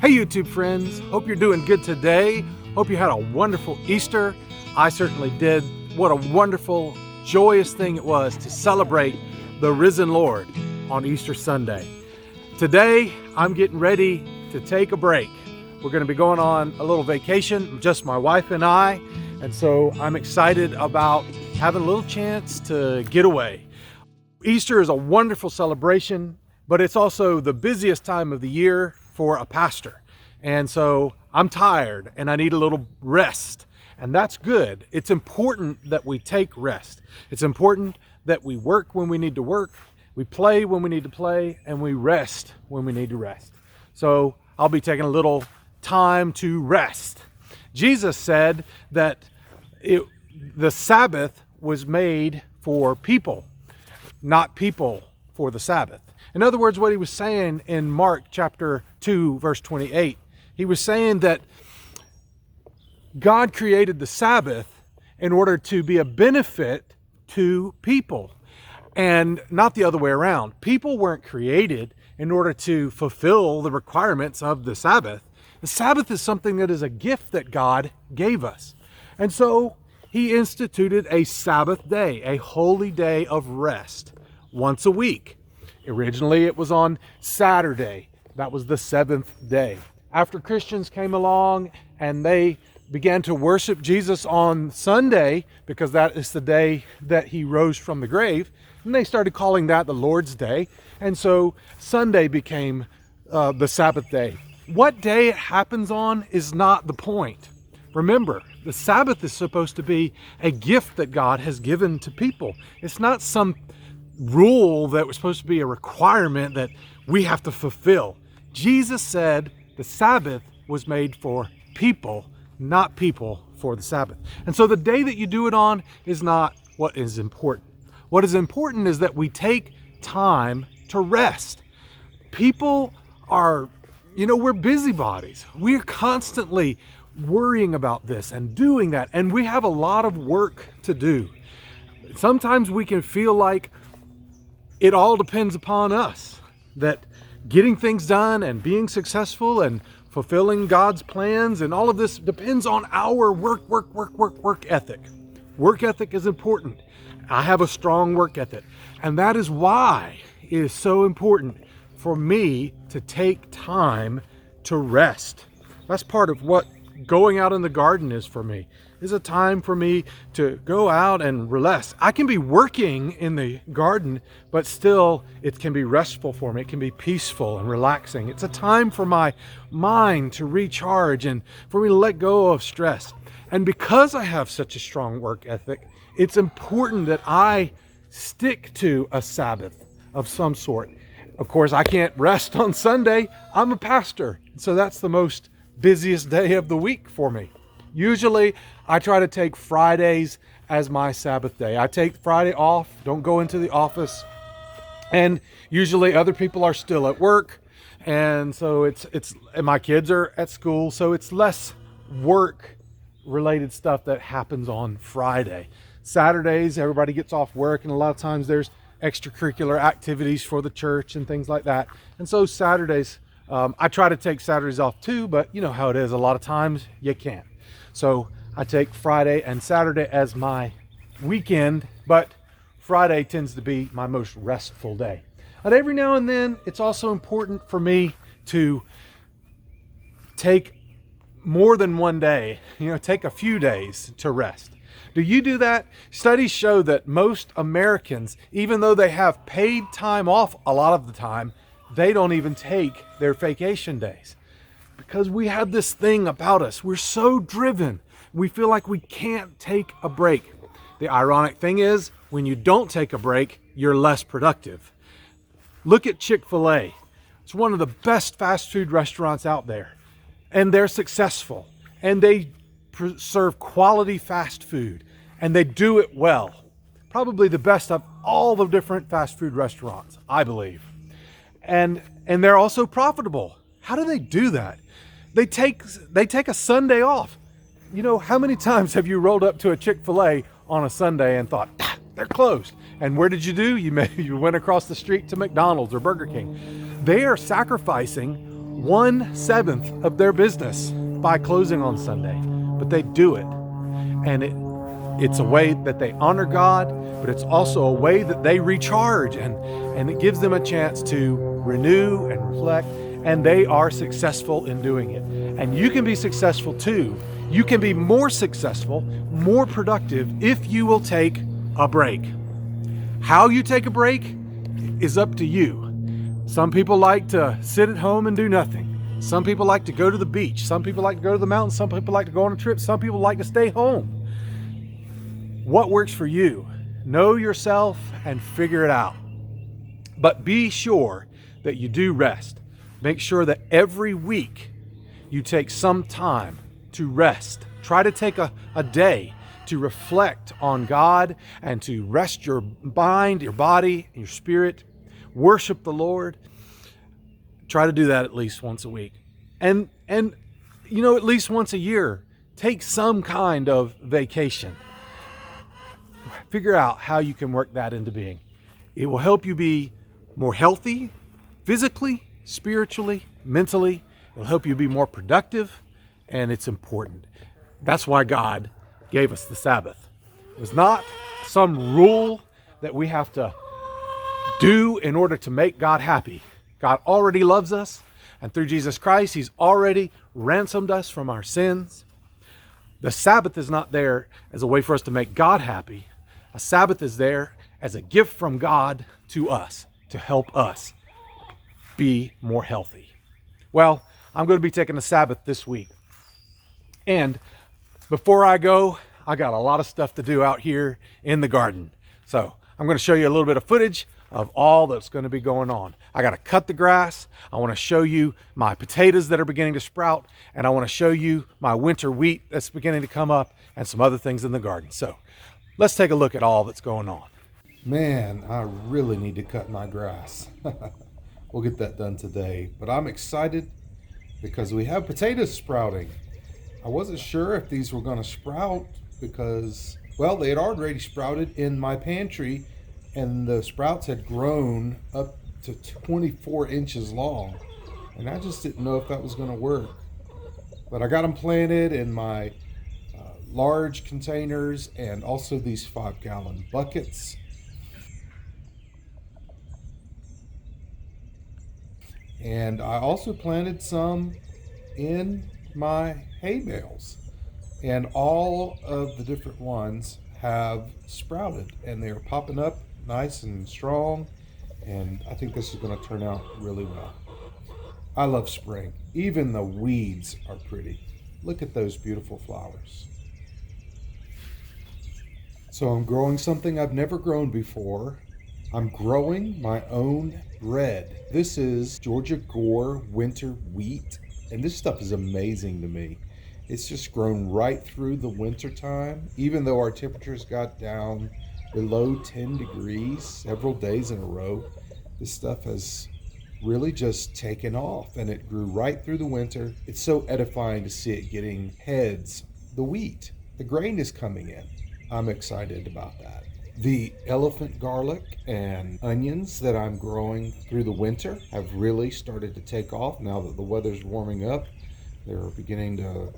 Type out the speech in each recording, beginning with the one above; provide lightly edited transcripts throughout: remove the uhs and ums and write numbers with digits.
Hey YouTube friends, hope you're doing good today. Hope you had a wonderful Easter. I certainly did. What a wonderful, joyous thing it was to celebrate the risen Lord on Easter Sunday. Today, I'm getting ready to take a break. We're going to be going on a little vacation, just my wife and I, and so I'm excited about having a little chance to get away. Easter is a wonderful celebration, but it's also the busiest time of the year for a pastor. And so I'm tired and I need a little rest. And that's good. It's important that we take rest. It's important that we work when we need to work, we play when we need to play, and we rest when we need to rest. So I'll be taking a little time to rest. Jesus said that the Sabbath was made for people, not people for the Sabbath. In other words, what he was saying in Mark chapter 2, verse 28, he was saying that God created the Sabbath in order to be a benefit to people and not the other way around. People weren't created in order to fulfill the requirements of the Sabbath. The Sabbath is something that is a gift that God gave us. And so he instituted a Sabbath day, a holy day of rest, once a week. Originally, it was on Saturday. That was the seventh day. After Christians came along and they began to worship Jesus on Sunday, because that is the day that he rose from the grave, and they started calling that the Lord's Day. And so Sunday became the Sabbath day. What day it happens on is not the point. Remember, the Sabbath is supposed to be a gift that God has given to people. It's not some rule that was supposed to be a requirement that we have to fulfill. Jesus said the Sabbath was made for people, not people for the Sabbath. And so the day that you do it on is not what is important. What is important is that we take time to rest. People are, we're busybodies. We're constantly worrying about this and doing that, and we have a lot of work to do. Sometimes we can feel like it all depends upon us, that getting things done and being successful and fulfilling God's plans and all of this depends on our work ethic. Work ethic is important. I have a strong work ethic, and that is why it is so important for me to take time to rest. That's part of what going out in the garden is for me. It's a time for me to go out and relax. I can be working in the garden, but still it can be restful for me. It can be peaceful and relaxing. It's a time for my mind to recharge and for me to let go of stress. And because I have such a strong work ethic, it's important that I stick to a Sabbath of some sort. Of course, I can't rest on Sunday. I'm a pastor, so that's the most busiest day of the week for me. Usually, I try to take Fridays as my Sabbath day. I take Friday off, don't go into the office, and usually other people are still at work, and so and my kids are at school, so it's less work-related stuff that happens on Friday. Saturdays, everybody gets off work, and a lot of times there's extracurricular activities for the church and things like that. And so Saturdays, I try to take Saturdays off too, but you know how it is. A lot of times you can't. So I take Friday and Saturday as my weekend, but Friday tends to be my most restful day. But every now and then, it's also important for me to take more than one day, take a few days to rest. Do you do that? Studies show that most Americans, even though they have paid time off a lot of the time, they don't even take their vacation days. Because we have this thing about us. We're so driven. We feel like we can't take a break. The ironic thing is, when you don't take a break, you're less productive. Look at Chick-fil-A. It's one of the best fast food restaurants out there. And they're successful. And they serve quality fast food. And they do it well. Probably the best of all the different fast food restaurants, I believe. And they're also profitable. How do they do that? They take a Sunday off. How many times have you rolled up to a Chick-fil-A on a Sunday and thought, they're closed? And where did you do? You went across the street to McDonald's or Burger King. They are sacrificing 1/7 of their business by closing on Sunday, but they do it. And it's a way that they honor God, but it's also a way that they recharge, and it gives them a chance to renew and reflect, and they are successful in doing it. And you can be successful too. You can be more successful, more productive if you will take a break. How you take a break is up to you. Some people like to sit at home and do nothing. Some people like to go to the beach. Some people like to go to the mountains. Some people like to go on a trip. Some people like to stay home. What works for you? Know yourself and figure it out. But be sure that you do rest. Make sure that every week you take some time to rest. Try to take a day to reflect on God and to rest your mind, your body, your spirit. Worship the Lord. Try to do that at least once a week. And at least once a year, take some kind of vacation. Figure out how you can work that into being. It will help you be more healthy, physically, spiritually, mentally. It will help you be more productive, and it's important. That's why God gave us the Sabbath. It was not some rule that we have to do in order to make God happy. God already loves us, and through Jesus Christ, He's already ransomed us from our sins. The Sabbath is not there as a way for us to make God happy. A Sabbath is there as a gift from God to us to help us be more healthy. Well, I'm going to be taking a Sabbath this week. And before I go, I got a lot of stuff to do out here in the garden. So I'm going to show you a little bit of footage of all that's going to be going on. I got to cut the grass. I want to show you my potatoes that are beginning to sprout. And I want to show you my winter wheat that's beginning to come up and some other things in the garden. So let's take a look at all that's going on. Man, I really need to cut my grass. We'll get that done today. But I'm excited because we have potatoes sprouting. I wasn't sure if these were going to sprout because, well, they had already sprouted in my pantry and the sprouts had grown up to 24 inches long. And I just didn't know if that was going to work. But I got them planted in my large containers and also these 5-gallon buckets. And I also planted some in my hay bales. And all of the different ones have sprouted and they're popping up nice and strong. And I think this is going to turn out really well. I love spring. Even the weeds are pretty. Look at those beautiful flowers. So I'm growing something I've never grown before. I'm growing my own bread. This is Georgia Gore winter wheat, and this stuff is amazing to me. It's just grown right through the winter time, even though our temperatures got down below 10 degrees several days in a row. This stuff has really just taken off, and it grew right through the winter. It's so edifying to see it getting heads. The wheat, the grain is coming in. I'm excited about that. The elephant garlic and onions that I'm growing through the winter have really started to take off now that the weather's warming up. They're beginning to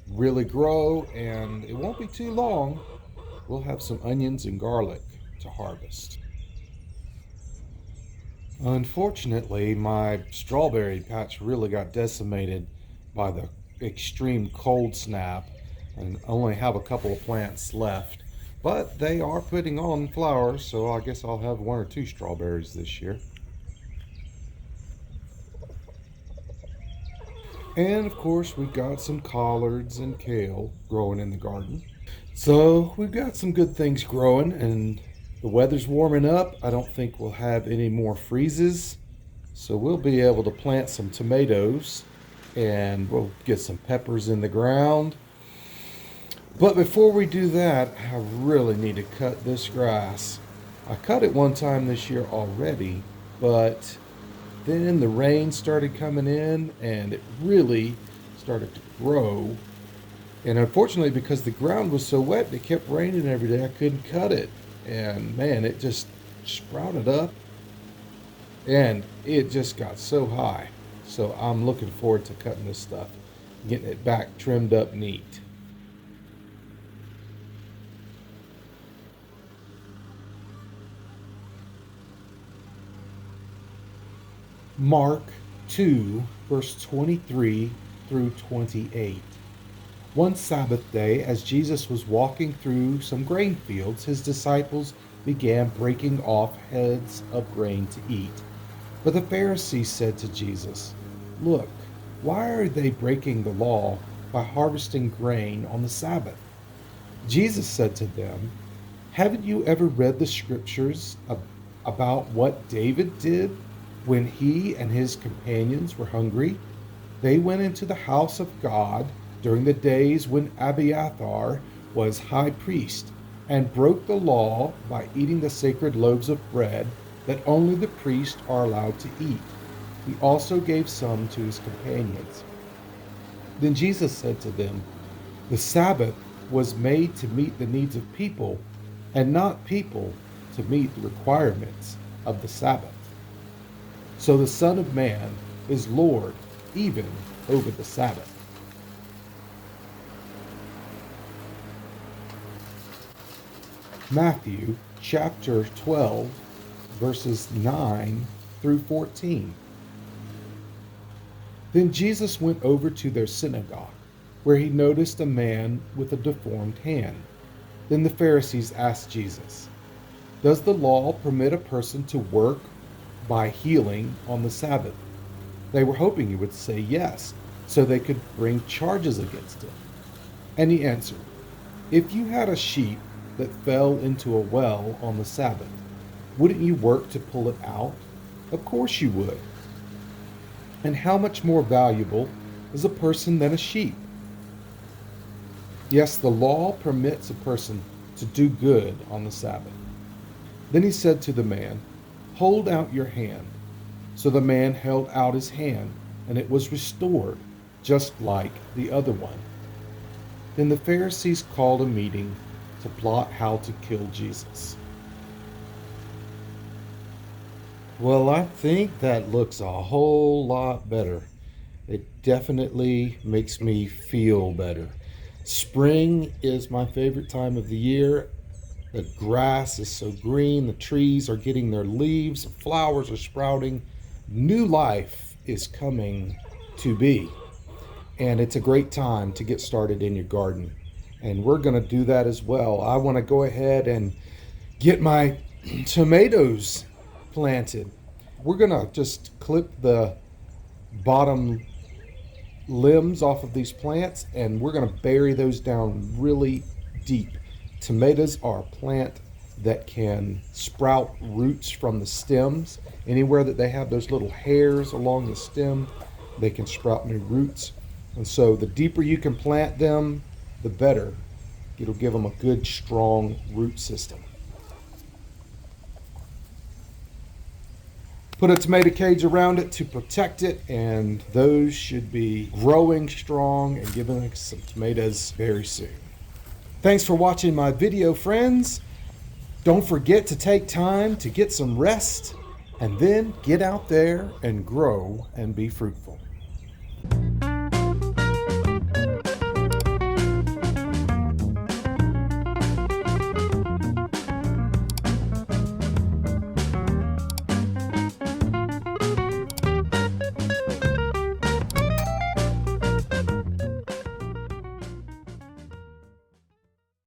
really grow, and it won't be too long. We'll have some onions and garlic to harvest. Unfortunately, my strawberry patch really got decimated by the extreme cold snap and only have a couple of plants left. But they are putting on flowers, so I guess I'll have 1 or 2 strawberries this year. And of course, we've got some collards and kale growing in the garden. So we've got some good things growing, and the weather's warming up. I don't think we'll have any more freezes. So we'll be able to plant some tomatoes, and we'll get some peppers in the ground. But before we do that, I really need to cut this grass. I cut it one time this year already, but then the rain started coming in and it really started to grow. And unfortunately, because the ground was so wet and it kept raining every day, I couldn't cut it. And man, it just sprouted up and it just got so high. So I'm looking forward to cutting this stuff, getting it back trimmed up neat. Mark 2, verse 23 through 28. One Sabbath day, as Jesus was walking through some grain fields, his disciples began breaking off heads of grain to eat. But the Pharisees said to Jesus, "Look, why are they breaking the law by harvesting grain on the Sabbath?" Jesus said to them, "Haven't you ever read the scriptures about what David did when he and his companions were hungry? They went into the house of God during the days when Abiathar was high priest and broke the law by eating the sacred loaves of bread that only the priests are allowed to eat. He also gave some to his companions." Then Jesus said to them, "The Sabbath was made to meet the needs of people, and not people to meet the requirements of the Sabbath. So the Son of Man is Lord even over the Sabbath." Matthew chapter 12, verses 9 through 14. Then Jesus went over to their synagogue, where he noticed a man with a deformed hand. Then the Pharisees asked Jesus, "Does the law permit a person to work by healing on the Sabbath?" They were hoping he would say yes, so they could bring charges against him. And he answered, "If you had a sheep that fell into a well on the Sabbath, wouldn't you work to pull it out? Of course you would. And how much more valuable is a person than a sheep? Yes, the law permits a person to do good on the Sabbath." Then he said to the man, "Hold out your hand." So the man held out his hand, and it was restored, just like the other one. Then the Pharisees called a meeting to plot how to kill Jesus. Well, I think that looks a whole lot better. It definitely makes me feel better. Spring is my favorite time of the year. The grass is so green, the trees are getting their leaves, the flowers are sprouting. New life is coming to be. And it's a great time to get started in your garden. And we're going to do that as well. I want to go ahead and get my tomatoes planted. We're going to just clip the bottom limbs off of these plants and we're going to bury those down really deep. Tomatoes are a plant that can sprout roots from the stems. Anywhere that they have those little hairs along the stem, they can sprout new roots. And so the deeper you can plant them, the better. It'll give them a good, strong root system. Put a tomato cage around it to protect it, and those should be growing strong and giving us some tomatoes very soon. Thanks for watching my video, friends. Don't forget to take time to get some rest and then get out there and grow and be fruitful.